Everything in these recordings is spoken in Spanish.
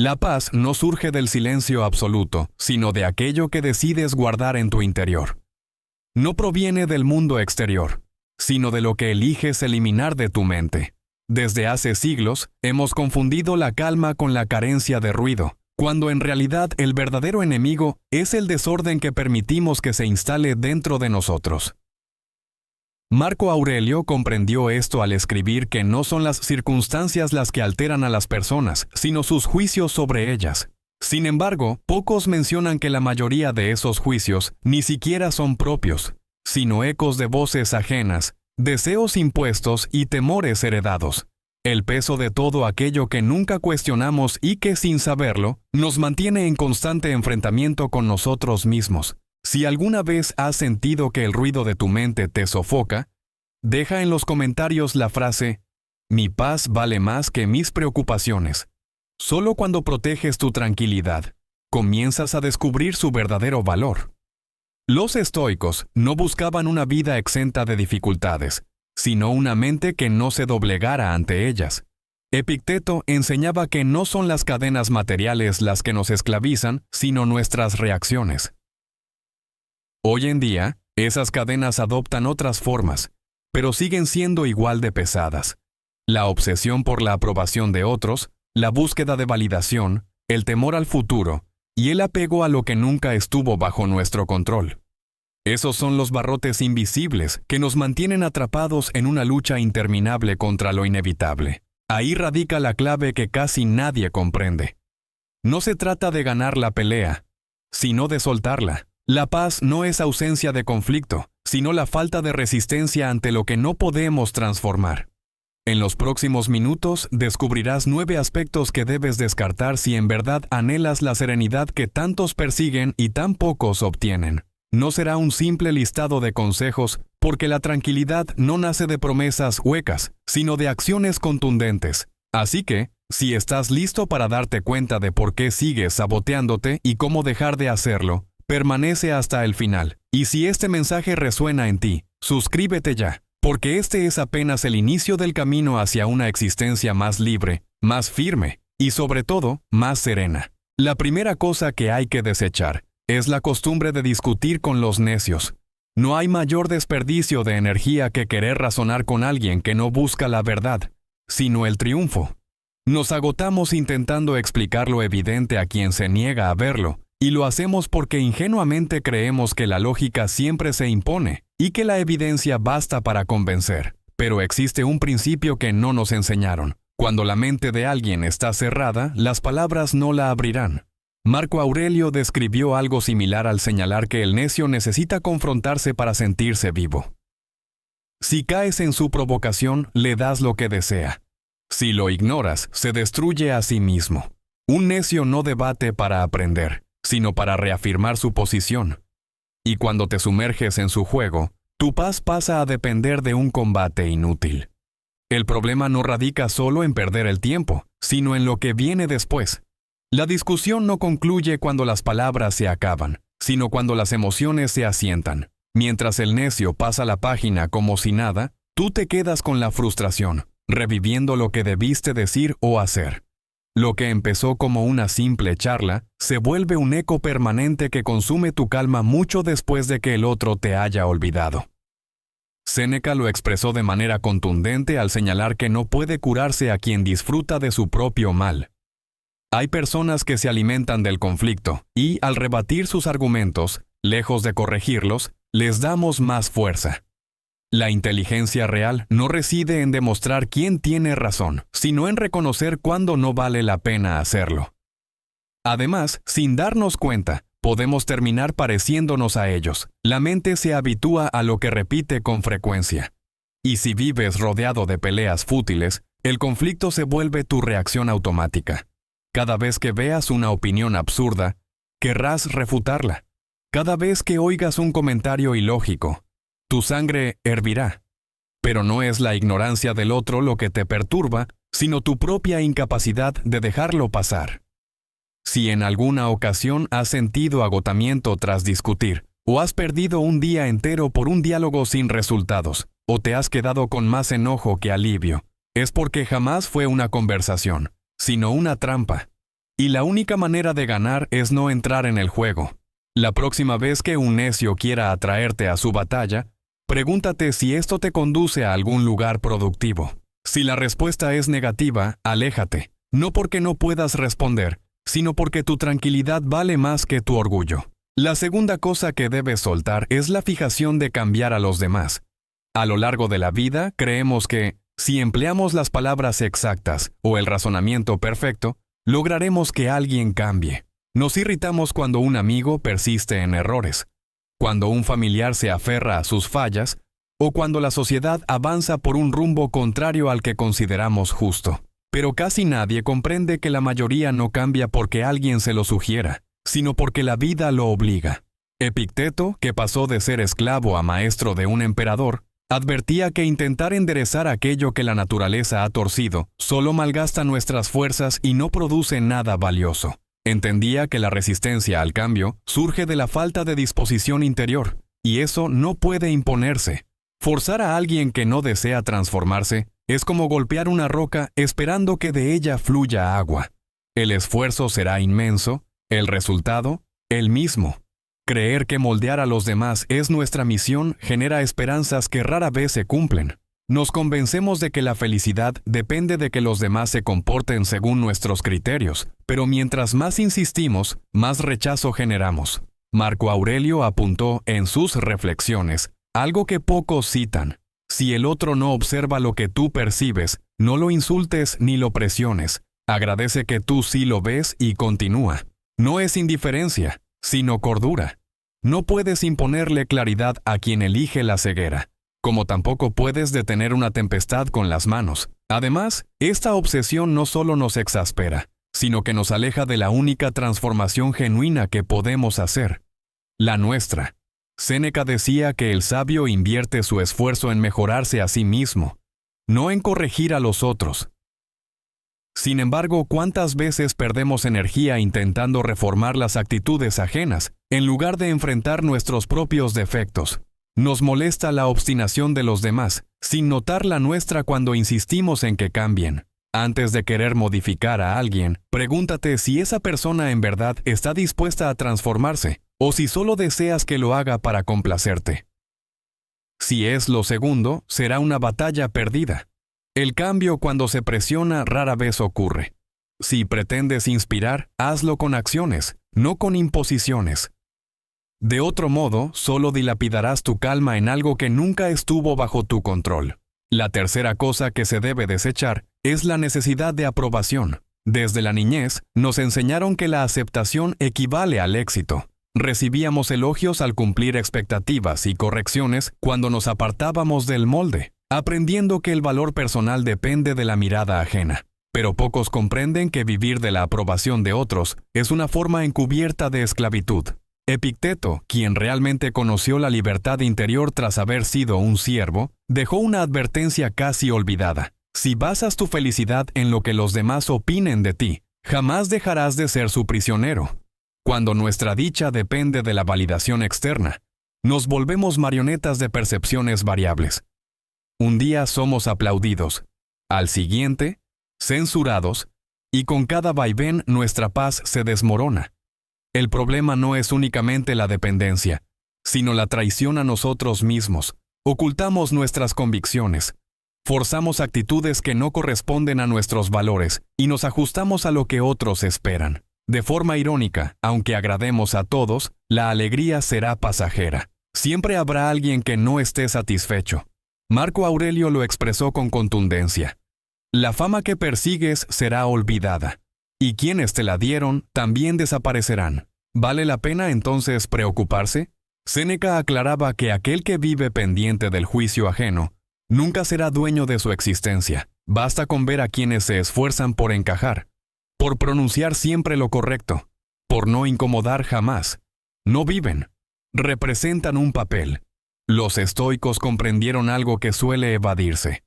La paz no surge del silencio absoluto, sino de aquello que decides guardar en tu interior. No proviene del mundo exterior, sino de lo que eliges eliminar de tu mente. Desde hace siglos, hemos confundido la calma con la carencia de ruido, cuando en realidad el verdadero enemigo es el desorden que permitimos que se instale dentro de nosotros. Marco Aurelio comprendió esto al escribir que no son las circunstancias las que alteran a las personas, sino sus juicios sobre ellas. Sin embargo, pocos mencionan que la mayoría de esos juicios ni siquiera son propios, sino ecos de voces ajenas, deseos impuestos y temores heredados. El peso de todo aquello que nunca cuestionamos y que, sin saberlo, nos mantiene en constante enfrentamiento con nosotros mismos. Si alguna vez has sentido que el ruido de tu mente te sofoca, deja en los comentarios la frase: «Mi paz vale más que mis preocupaciones». Solo cuando proteges tu tranquilidad, comienzas a descubrir su verdadero valor. Los estoicos no buscaban una vida exenta de dificultades, sino una mente que no se doblegara ante ellas. Epicteto enseñaba que no son las cadenas materiales las que nos esclavizan, sino nuestras reacciones. Hoy en día, esas cadenas adoptan otras formas, pero siguen siendo igual de pesadas. La obsesión por la aprobación de otros, la búsqueda de validación, el temor al futuro y el apego a lo que nunca estuvo bajo nuestro control. Esos son los barrotes invisibles que nos mantienen atrapados en una lucha interminable contra lo inevitable. Ahí radica la clave que casi nadie comprende. No se trata de ganar la pelea, sino de soltarla. La paz no es ausencia de conflicto, sino la falta de resistencia ante lo que no podemos transformar. En los próximos minutos descubrirás 9 aspectos que debes descartar si en verdad anhelas la serenidad que tantos persiguen y tan pocos obtienen. No será un simple listado de consejos, porque la tranquilidad no nace de promesas huecas, sino de acciones contundentes. Así que, si estás listo para darte cuenta de por qué sigues saboteándote y cómo dejar de hacerlo, permanece hasta el final. Y si este mensaje resuena en ti, suscríbete ya, porque este es apenas el inicio del camino hacia una existencia más libre, más firme y sobre todo, más serena. La primera cosa que hay que desechar es la costumbre de discutir con los necios. No hay mayor desperdicio de energía que querer razonar con alguien que no busca la verdad, sino el triunfo. Nos agotamos intentando explicar lo evidente a quien se niega a verlo, y lo hacemos porque ingenuamente creemos que la lógica siempre se impone y que la evidencia basta para convencer. Pero existe un principio que no nos enseñaron. Cuando la mente de alguien está cerrada, las palabras no la abrirán. Marco Aurelio describió algo similar al señalar que el necio necesita confrontarse para sentirse vivo. Si caes en su provocación, le das lo que desea. Si lo ignoras, se destruye a sí mismo. Un necio no debate para aprender, sino para reafirmar su posición. Y cuando te sumerges en su juego, tu paz pasa a depender de un combate inútil. El problema no radica solo en perder el tiempo, sino en lo que viene después. La discusión no concluye cuando las palabras se acaban, sino cuando las emociones se asientan. Mientras el necio pasa la página como si nada, tú te quedas con la frustración, reviviendo lo que debiste decir o hacer. Lo que empezó como una simple charla, se vuelve un eco permanente que consume tu calma mucho después de que el otro te haya olvidado. Séneca lo expresó de manera contundente al señalar que no puede curarse a quien disfruta de su propio mal. Hay personas que se alimentan del conflicto y, al rebatir sus argumentos, lejos de corregirlos, les damos más fuerza. La inteligencia real no reside en demostrar quién tiene razón, sino en reconocer cuándo no vale la pena hacerlo. Además, sin darnos cuenta, podemos terminar pareciéndonos a ellos. La mente se habitúa a lo que repite con frecuencia. Y si vives rodeado de peleas fútiles, el conflicto se vuelve tu reacción automática. Cada vez que veas una opinión absurda, querrás refutarla. Cada vez que oigas un comentario ilógico, tu sangre hervirá. Pero no es la ignorancia del otro lo que te perturba, sino tu propia incapacidad de dejarlo pasar. Si en alguna ocasión has sentido agotamiento tras discutir, o has perdido un día entero por un diálogo sin resultados, o te has quedado con más enojo que alivio, es porque jamás fue una conversación, sino una trampa. Y la única manera de ganar es no entrar en el juego. La próxima vez que un necio quiera atraerte a su batalla, pregúntate si esto te conduce a algún lugar productivo. Si la respuesta es negativa, aléjate, no porque no puedas responder, sino porque tu tranquilidad vale más que tu orgullo. La segunda cosa que debes soltar es la fijación de cambiar a los demás. A lo largo de la vida, creemos que, si empleamos las palabras exactas o el razonamiento perfecto, lograremos que alguien cambie. Nos irritamos cuando un amigo persiste en errores, cuando un familiar se aferra a sus fallas, o cuando la sociedad avanza por un rumbo contrario al que consideramos justo. Pero casi nadie comprende que la mayoría no cambia porque alguien se lo sugiera, sino porque la vida lo obliga. Epicteto, que pasó de ser esclavo a maestro de un emperador, advertía que intentar enderezar aquello que la naturaleza ha torcido solo malgasta nuestras fuerzas y no produce nada valioso. Entendía que la resistencia al cambio surge de la falta de disposición interior, y eso no puede imponerse. Forzar a alguien que no desea transformarse es como golpear una roca esperando que de ella fluya agua. El esfuerzo será inmenso, el resultado, el mismo. Creer que moldear a los demás es nuestra misión genera esperanzas que rara vez se cumplen. Nos convencemos de que la felicidad depende de que los demás se comporten según nuestros criterios, pero mientras más insistimos, más rechazo generamos. Marco Aurelio apuntó en sus reflexiones algo que pocos citan. Si el otro no observa lo que tú percibes, no lo insultes ni lo presiones. Agradece que tú sí lo ves y continúa. No es indiferencia, sino cordura. No puedes imponerle claridad a quien elige la ceguera, como tampoco puedes detener una tempestad con las manos. Además, esta obsesión no solo nos exaspera, sino que nos aleja de la única transformación genuina que podemos hacer, la nuestra. Séneca decía que el sabio invierte su esfuerzo en mejorarse a sí mismo, no en corregir a los otros. Sin embargo, ¿cuántas veces perdemos energía intentando reformar las actitudes ajenas, en lugar de enfrentar nuestros propios defectos? Nos molesta la obstinación de los demás, sin notar la nuestra cuando insistimos en que cambien. Antes de querer modificar a alguien, pregúntate si esa persona en verdad está dispuesta a transformarse, o si solo deseas que lo haga para complacerte. Si es lo segundo, será una batalla perdida. El cambio cuando se presiona rara vez ocurre. Si pretendes inspirar, hazlo con acciones, no con imposiciones. De otro modo, solo dilapidarás tu calma en algo que nunca estuvo bajo tu control. La tercera cosa que se debe desechar es la necesidad de aprobación. Desde la niñez, nos enseñaron que la aceptación equivale al éxito. Recibíamos elogios al cumplir expectativas y correcciones cuando nos apartábamos del molde, aprendiendo que el valor personal depende de la mirada ajena. Pero pocos comprenden que vivir de la aprobación de otros es una forma encubierta de esclavitud. Epicteto, quien realmente conoció la libertad interior tras haber sido un siervo, dejó una advertencia casi olvidada. Si basas tu felicidad en lo que los demás opinen de ti, jamás dejarás de ser su prisionero. Cuando nuestra dicha depende de la validación externa, nos volvemos marionetas de percepciones variables. Un día somos aplaudidos, al siguiente, censurados, y con cada vaivén nuestra paz se desmorona. El problema no es únicamente la dependencia, sino la traición a nosotros mismos. Ocultamos nuestras convicciones, forzamos actitudes que no corresponden a nuestros valores y nos ajustamos a lo que otros esperan. De forma irónica, aunque agrademos a todos, la alegría será pasajera. Siempre habrá alguien que no esté satisfecho. Marco Aurelio lo expresó con contundencia. La fama que persigues será olvidada, y quienes te la dieron también desaparecerán. ¿Vale la pena entonces preocuparse? Séneca aclaraba que aquel que vive pendiente del juicio ajeno nunca será dueño de su existencia. Basta con ver a quienes se esfuerzan por encajar, por pronunciar siempre lo correcto, por no incomodar jamás. No viven, representan un papel. Los estoicos comprendieron algo que suele evadirse.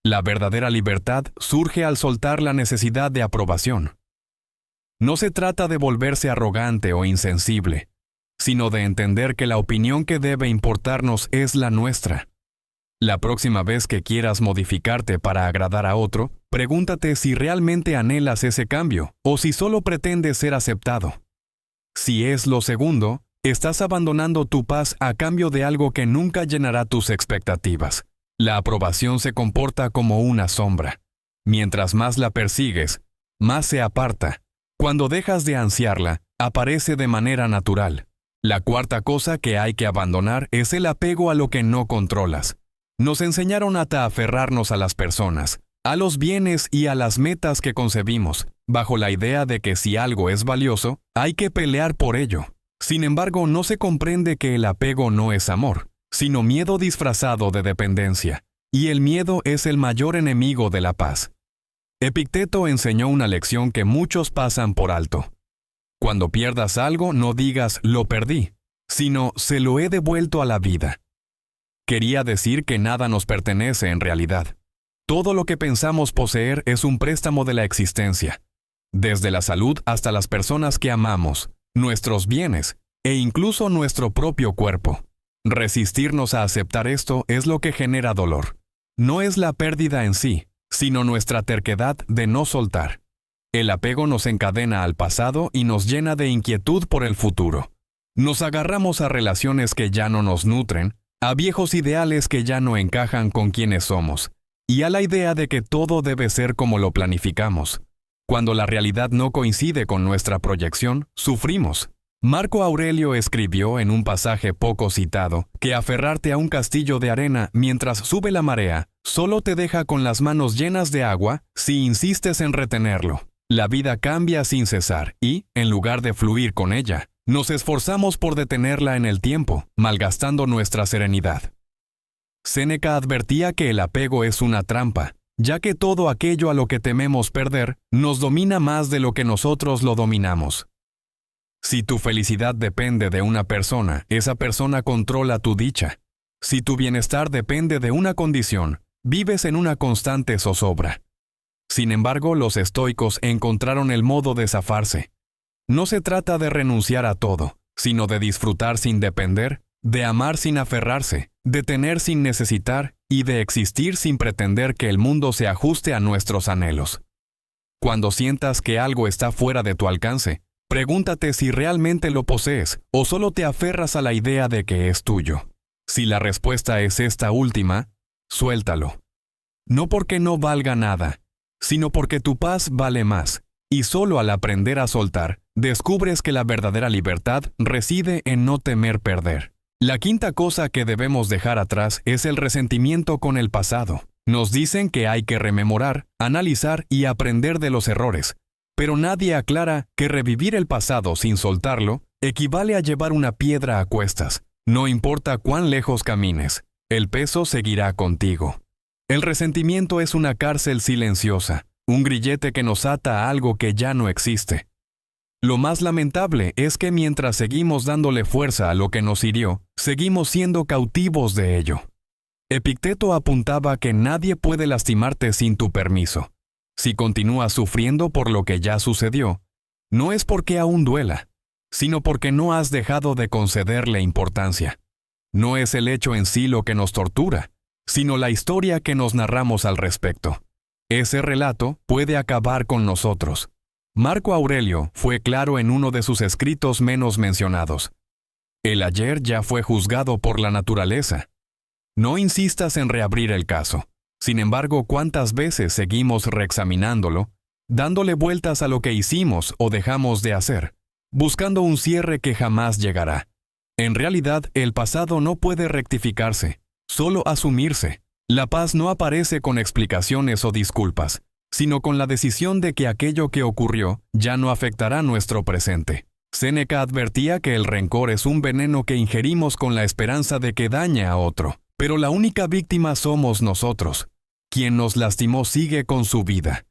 La verdadera libertad surge al soltar la necesidad de aprobación. No se trata de volverse arrogante o insensible, sino de entender que la opinión que debe importarnos es la nuestra. La próxima vez que quieras modificarte para agradar a otro, Pregúntate si realmente anhelas ese cambio o si solo pretendes ser aceptado. Si es lo segundo, estás abandonando tu paz a cambio de algo que nunca llenará tus expectativas. La aprobación se comporta como una sombra. Mientras más la persigues, más se aparta. Cuando dejas de ansiarla, aparece de manera natural. La cuarta cosa que hay que abandonar es el apego a lo que no controlas. Nos enseñaron a aferrarnos a las personas, a los bienes y a las metas que concebimos, bajo la idea de que si algo es valioso, hay que pelear por ello. Sin embargo, no se comprende que el apego no es amor, sino miedo disfrazado de dependencia, y el miedo es el mayor enemigo de la paz. Epicteto enseñó una lección que muchos pasan por alto. Cuando pierdas algo, no digas «lo perdí», sino «se lo he devuelto a la vida». Quería decir que nada nos pertenece en realidad. Todo lo que pensamos poseer es un préstamo de la existencia, desde la salud hasta las personas que amamos, nuestros bienes e incluso nuestro propio cuerpo. Resistirnos a aceptar esto es lo que genera dolor. No es la pérdida en sí, sino nuestra terquedad de no soltar. El apego nos encadena al pasado y nos llena de inquietud por el futuro. Nos agarramos a relaciones que ya no nos nutren, a viejos ideales que ya no encajan con quienes somos, y a la idea de que todo debe ser como lo planificamos. Cuando la realidad no coincide con nuestra proyección, sufrimos. Marco Aurelio escribió en un pasaje poco citado que aferrarte a un castillo de arena mientras sube la marea solo te deja con las manos llenas de agua si insistes en retenerlo. La vida cambia sin cesar y, en lugar de fluir con ella, nos esforzamos por detenerla en el tiempo, malgastando nuestra serenidad. Séneca advertía que el apego es una trampa, ya que todo aquello a lo que tememos perder nos domina más de lo que nosotros lo dominamos. Si tu felicidad depende de una persona, esa persona controla tu dicha. Si tu bienestar depende de una condición, vives en una constante zozobra. Sin embargo, los estoicos encontraron el modo de zafarse. No se trata de renunciar a todo, sino de disfrutar sin depender, de amar sin aferrarse, de tener sin necesitar y de existir sin pretender que el mundo se ajuste a nuestros anhelos. Cuando sientas que algo está fuera de tu alcance, pregúntate si realmente lo posees o solo te aferras a la idea de que es tuyo. Si la respuesta es esta última, suéltalo. No porque no valga nada, sino porque tu paz vale más, y solo al aprender a soltar, descubres que la verdadera libertad reside en no temer perder. La quinta cosa que debemos dejar atrás es el resentimiento con el pasado. Nos dicen que hay que rememorar, analizar y aprender de los errores, pero nadie aclara que revivir el pasado sin soltarlo equivale a llevar una piedra a cuestas. No importa cuán lejos camines, el peso seguirá contigo. El resentimiento es una cárcel silenciosa, un grillete que nos ata a algo que ya no existe. Lo más lamentable es que mientras seguimos dándole fuerza a lo que nos hirió, seguimos siendo cautivos de ello. Epicteto apuntaba que nadie puede lastimarte sin tu permiso. Si continúas sufriendo por lo que ya sucedió, no es porque aún duela, sino porque no has dejado de concederle importancia. No es el hecho en sí lo que nos tortura, sino la historia que nos narramos al respecto. Ese relato puede acabar con nosotros. Marco Aurelio fue claro en uno de sus escritos menos mencionados. El ayer ya fue juzgado por la naturaleza. No insistas en reabrir el caso. Sin embargo, ¿cuántas veces seguimos reexaminándolo, dándole vueltas a lo que hicimos o dejamos de hacer, buscando un cierre que jamás llegará? En realidad, el pasado no puede rectificarse, solo asumirse. La paz no aparece con explicaciones o disculpas, sino con la decisión de que aquello que ocurrió ya no afectará nuestro presente. Séneca advertía que el rencor es un veneno que ingerimos con la esperanza de que dañe a otro, pero la única víctima somos nosotros. Quien nos lastimó sigue con su vida.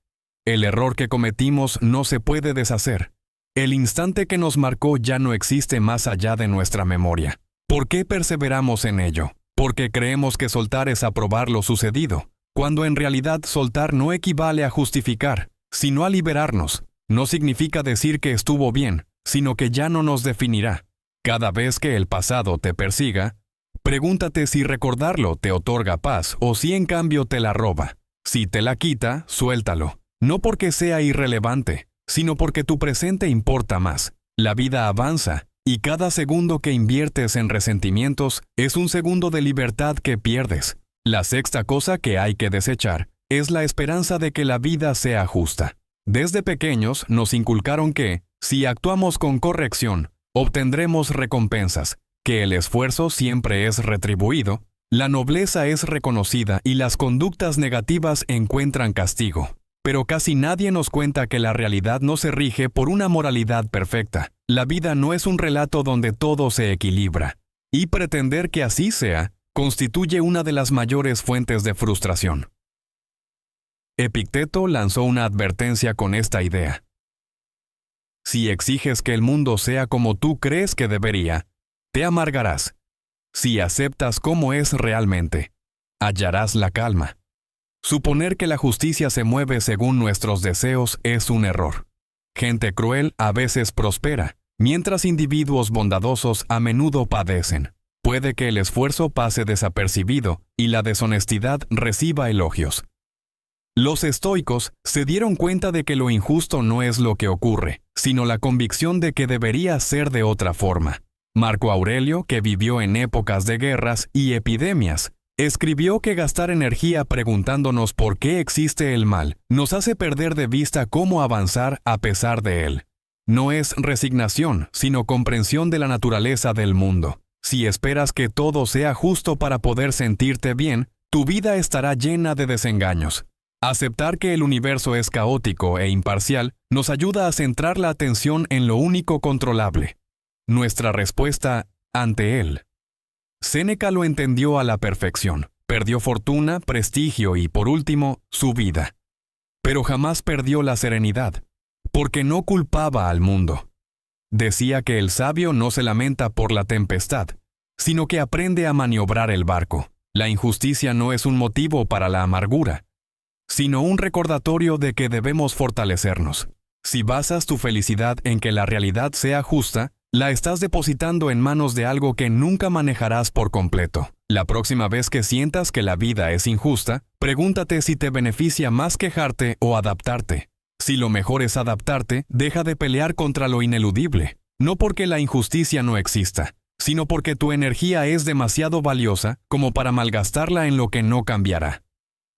El error que cometimos no se puede deshacer. El instante que nos marcó ya no existe más allá de nuestra memoria. ¿Por qué perseveramos en ello? Porque creemos que soltar es aprobar lo sucedido, cuando en realidad soltar no equivale a justificar, sino a liberarnos. No significa decir que estuvo bien, sino que ya no nos definirá. Cada vez que el pasado te persiga, pregúntate si recordarlo te otorga paz o si en cambio te la roba. Si te la quita, suéltalo. No porque sea irrelevante, sino porque tu presente importa más. La vida avanza, y cada segundo que inviertes en resentimientos es un segundo de libertad que pierdes. La sexta cosa que hay que desechar es la esperanza de que la vida sea justa. Desde pequeños nos inculcaron que, si actuamos con corrección, obtendremos recompensas, que el esfuerzo siempre es retribuido, la nobleza es reconocida y las conductas negativas encuentran castigo. Pero casi nadie nos cuenta que la realidad no se rige por una moralidad perfecta. La vida no es un relato donde todo se equilibra. Y pretender que así sea, constituye una de las mayores fuentes de frustración. Epicteto lanzó una advertencia con esta idea. Si exiges que el mundo sea como tú crees que debería, te amargarás. Si aceptas cómo es realmente, hallarás la calma. Suponer que la justicia se mueve según nuestros deseos es un error. Gente cruel a veces prospera, mientras individuos bondadosos a menudo padecen. Puede que el esfuerzo pase desapercibido y la deshonestidad reciba elogios. Los estoicos se dieron cuenta de que lo injusto no es lo que ocurre, sino la convicción de que debería ser de otra forma. Marco Aurelio, que vivió en épocas de guerras y epidemias, escribió que gastar energía preguntándonos por qué existe el mal nos hace perder de vista cómo avanzar a pesar de él. No es resignación, sino comprensión de la naturaleza del mundo. Si esperas que todo sea justo para poder sentirte bien, tu vida estará llena de desengaños. Aceptar que el universo es caótico e imparcial nos ayuda a centrar la atención en lo único controlable, nuestra respuesta ante él. Séneca lo entendió a la perfección. Perdió fortuna, prestigio y, por último, su vida. Pero jamás perdió la serenidad, porque no culpaba al mundo. Decía que el sabio no se lamenta por la tempestad, sino que aprende a maniobrar el barco. La injusticia no es un motivo para la amargura, sino un recordatorio de que debemos fortalecernos. Si basas tu felicidad en que la realidad sea justa, la estás depositando en manos de algo que nunca manejarás por completo. La próxima vez que sientas que la vida es injusta, pregúntate si te beneficia más quejarte o adaptarte. Si lo mejor es adaptarte, deja de pelear contra lo ineludible. No porque la injusticia no exista, sino porque tu energía es demasiado valiosa como para malgastarla en lo que no cambiará.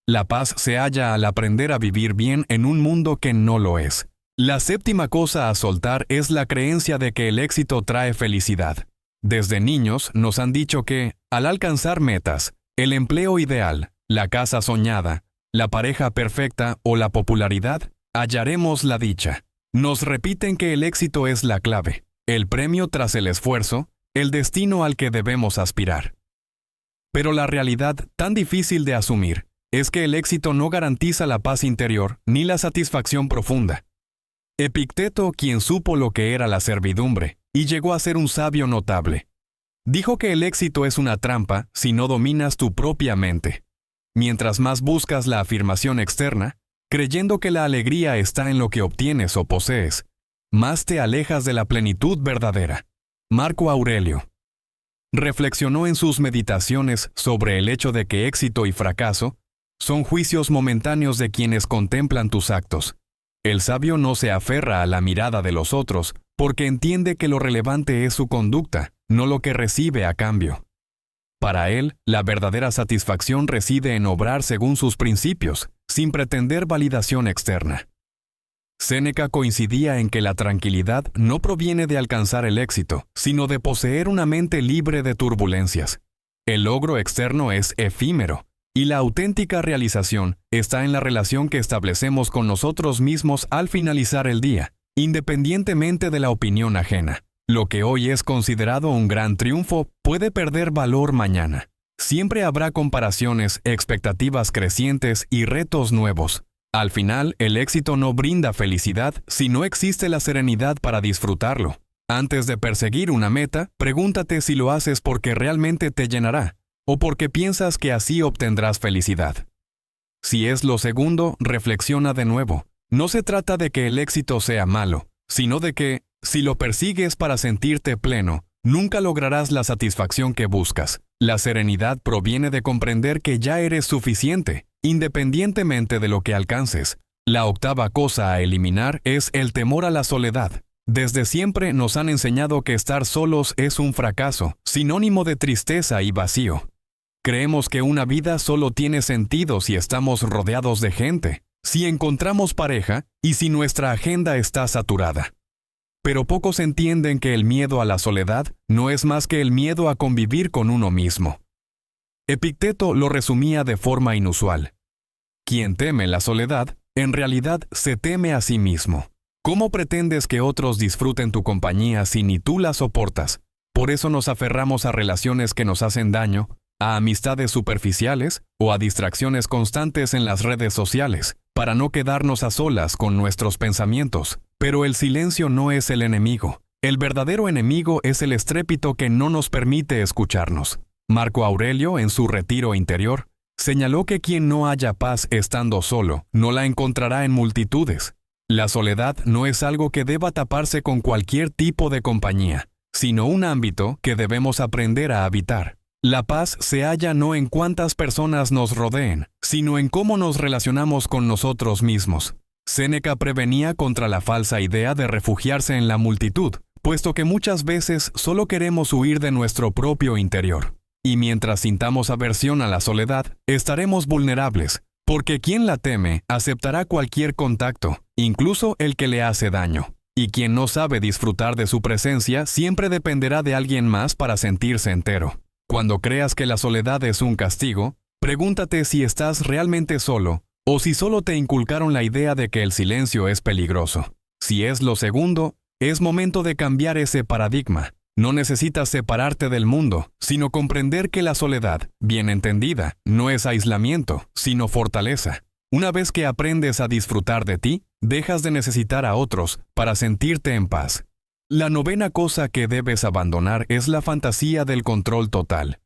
La paz se halla al aprender a vivir bien en un mundo que no lo es. La séptima cosa a soltar es la creencia de que el éxito trae felicidad. Desde niños nos han dicho que, al alcanzar metas, el empleo ideal, la casa soñada, la pareja perfecta o la popularidad, hallaremos la dicha. Nos repiten que el éxito es la clave, el premio tras el esfuerzo, el destino al que debemos aspirar. Pero la realidad, tan difícil de asumir, es que el éxito no garantiza la paz interior ni la satisfacción profunda. Epicteto, quien supo lo que era la servidumbre, y llegó a ser un sabio notable, dijo que el éxito es una trampa si no dominas tu propia mente. Mientras más buscas la afirmación externa, creyendo que la alegría está en lo que obtienes o posees, más te alejas de la plenitud verdadera. Marco Aurelio reflexionó en sus meditaciones sobre el hecho de que éxito y fracaso son juicios momentáneos de quienes contemplan tus actos. El sabio no se aferra a la mirada de los otros porque entiende que lo relevante es su conducta, no lo que recibe a cambio. Para él, la verdadera satisfacción reside en obrar según sus principios, sin pretender validación externa. Séneca coincidía en que la tranquilidad no proviene de alcanzar el éxito, sino de poseer una mente libre de turbulencias. El logro externo es efímero, y la auténtica realización está en la relación que establecemos con nosotros mismos al finalizar el día, independientemente de la opinión ajena. Lo que hoy es considerado un gran triunfo puede perder valor mañana. Siempre habrá comparaciones, expectativas crecientes y retos nuevos. Al final, el éxito no brinda felicidad si no existe la serenidad para disfrutarlo. Antes de perseguir una meta, pregúntate si lo haces porque realmente te llenará, o porque piensas que así obtendrás felicidad. Si es lo segundo, reflexiona de nuevo. No se trata de que el éxito sea malo, sino de que, si lo persigues para sentirte pleno, Nunca lograrás la satisfacción que buscas. La serenidad proviene de comprender que ya eres suficiente, independientemente de lo que alcances. La octava cosa a eliminar es el temor a la soledad. Desde siempre nos han enseñado que estar solos es un fracaso, sinónimo de tristeza y vacío. Creemos que una vida solo tiene sentido si estamos rodeados de gente, si encontramos pareja y si nuestra agenda está saturada. Pero pocos entienden que el miedo a la soledad no es más que el miedo a convivir con uno mismo. Epicteto lo resumía de forma inusual. Quien teme la soledad, en realidad se teme a sí mismo. ¿Cómo pretendes que otros disfruten tu compañía si ni tú la soportas? Por eso nos aferramos a relaciones que nos hacen daño, a amistades superficiales o a distracciones constantes en las redes sociales, para no quedarnos a solas con nuestros pensamientos. Pero el silencio no es el enemigo. El verdadero enemigo es el estrépito que no nos permite escucharnos. Marco Aurelio, en su Retiro Interior, señaló que quien no haya paz estando solo, no la encontrará en multitudes. La soledad no es algo que deba taparse con cualquier tipo de compañía, sino un ámbito que debemos aprender a habitar. La paz se halla no en cuántas personas nos rodeen, sino en cómo nos relacionamos con nosotros mismos. Séneca prevenía contra la falsa idea de refugiarse en la multitud, puesto que muchas veces solo queremos huir de nuestro propio interior. Y mientras sintamos aversión a la soledad, estaremos vulnerables, porque quien la teme aceptará cualquier contacto, incluso el que le hace daño. Y quien no sabe disfrutar de su presencia siempre dependerá de alguien más para sentirse entero. Cuando creas que la soledad es un castigo, pregúntate si estás realmente solo o si solo te inculcaron la idea de que el silencio es peligroso. Si es lo segundo, es momento de cambiar ese paradigma. No necesitas separarte del mundo, sino comprender que la soledad, bien entendida, no es aislamiento, sino fortaleza. Una vez que aprendes a disfrutar de ti, dejas de necesitar a otros para sentirte en paz. La novena cosa que debes abandonar es la fantasía del control total.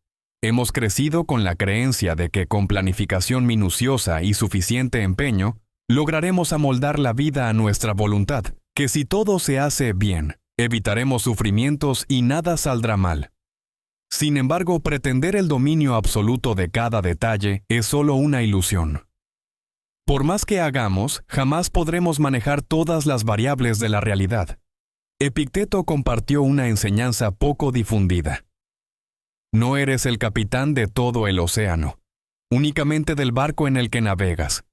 Hemos crecido con la creencia de que con planificación minuciosa y suficiente empeño, lograremos amoldar la vida a nuestra voluntad, que si todo se hace bien, evitaremos sufrimientos y nada saldrá mal. Sin embargo, pretender el dominio absoluto de cada detalle es solo una ilusión. Por más que hagamos, jamás podremos manejar todas las variables de la realidad. Epicteto compartió una enseñanza poco difundida. No eres el capitán de todo el océano, únicamente del barco en el que navegas.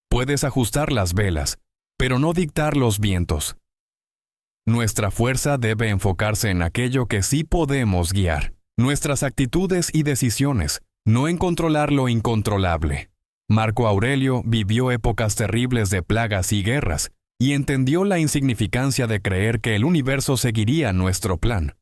Puedes ajustar las velas, pero no dictar los vientos. Nuestra fuerza debe enfocarse en aquello que sí podemos guiar, nuestras actitudes y decisiones, no en controlar lo incontrolable. Marco Aurelio vivió épocas terribles de plagas y guerras, y entendió la insignificancia de creer que el universo seguiría nuestro plan.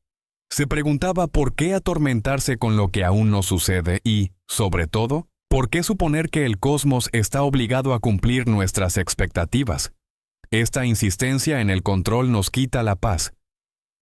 Se preguntaba por qué atormentarse con lo que aún no sucede y, sobre todo, por qué suponer que el cosmos está obligado a cumplir nuestras expectativas. Esta insistencia en el control nos quita la paz,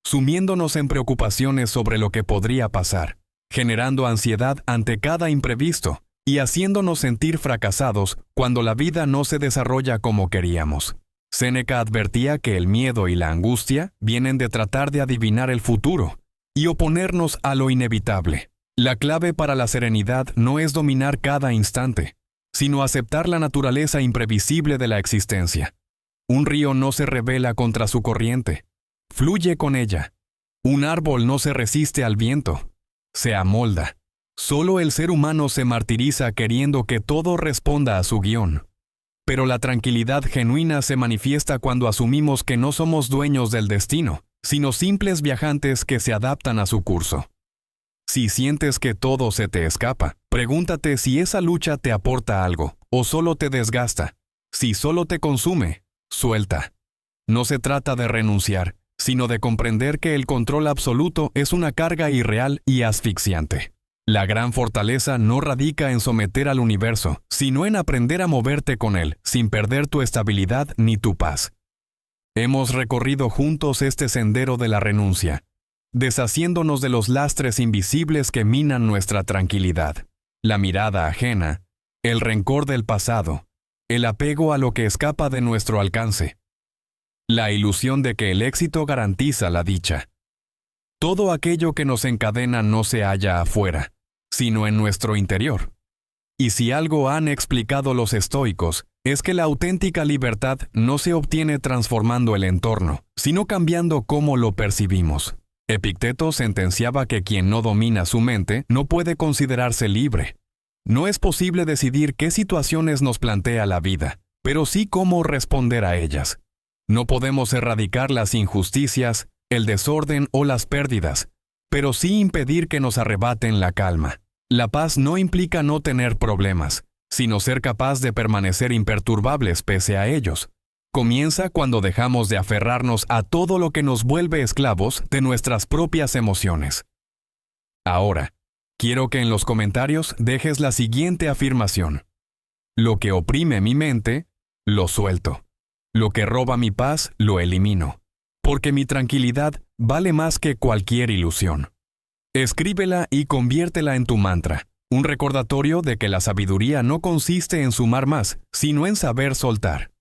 sumiéndonos en preocupaciones sobre lo que podría pasar, generando ansiedad ante cada imprevisto y haciéndonos sentir fracasados cuando la vida no se desarrolla como queríamos. Séneca advertía que el miedo y la angustia vienen de tratar de adivinar el futuro y oponernos a lo inevitable. La clave para la serenidad no es dominar cada instante, sino aceptar la naturaleza imprevisible de la existencia. Un río no se rebela contra su corriente, fluye con ella. Un árbol no se resiste al viento, se amolda. Solo el ser humano se martiriza queriendo que todo responda a su guión. Pero la tranquilidad genuina se manifiesta cuando asumimos que no somos dueños del destino, sino simples viajantes que se adaptan a su curso. Si sientes que todo se te escapa, pregúntate si esa lucha te aporta algo o solo te desgasta. Si solo te consume, suelta. No se trata de renunciar, sino de comprender que el control absoluto es una carga irreal y asfixiante. La gran fortaleza no radica en someter al universo, sino en aprender a moverte con él, sin perder tu estabilidad ni tu paz. Hemos recorrido juntos este sendero de la renuncia, deshaciéndonos de los lastres invisibles que minan nuestra tranquilidad, la mirada ajena, el rencor del pasado, el apego a lo que escapa de nuestro alcance, la ilusión de que el éxito garantiza la dicha. Todo aquello que nos encadena no se halla afuera, sino en nuestro interior. Y si algo han explicado los estoicos, es que la auténtica libertad no se obtiene transformando el entorno, sino cambiando cómo lo percibimos. Epicteto sentenciaba que quien no domina su mente no puede considerarse libre. No es posible decidir qué situaciones nos plantea la vida, pero sí cómo responder a ellas. No podemos erradicar las injusticias, el desorden o las pérdidas, pero sí impedir que nos arrebaten la calma. La paz no implica no tener problemas, sino ser capaz de permanecer imperturbables pese a ellos. Comienza cuando dejamos de aferrarnos a todo lo que nos vuelve esclavos de nuestras propias emociones. Ahora, quiero que en los comentarios dejes la siguiente afirmación. Lo que oprime mi mente, lo suelto. Lo que roba mi paz, lo elimino. Porque mi tranquilidad vale más que cualquier ilusión. Escríbela y conviértela en tu mantra, un recordatorio de que la sabiduría no consiste en sumar más, sino en saber soltar.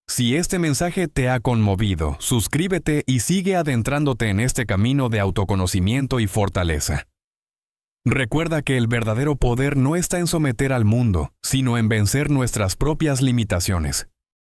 Si este mensaje te ha conmovido, suscríbete y sigue adentrándote en este camino de autoconocimiento y fortaleza. Recuerda que el verdadero poder no está en someter al mundo, sino en vencer nuestras propias limitaciones.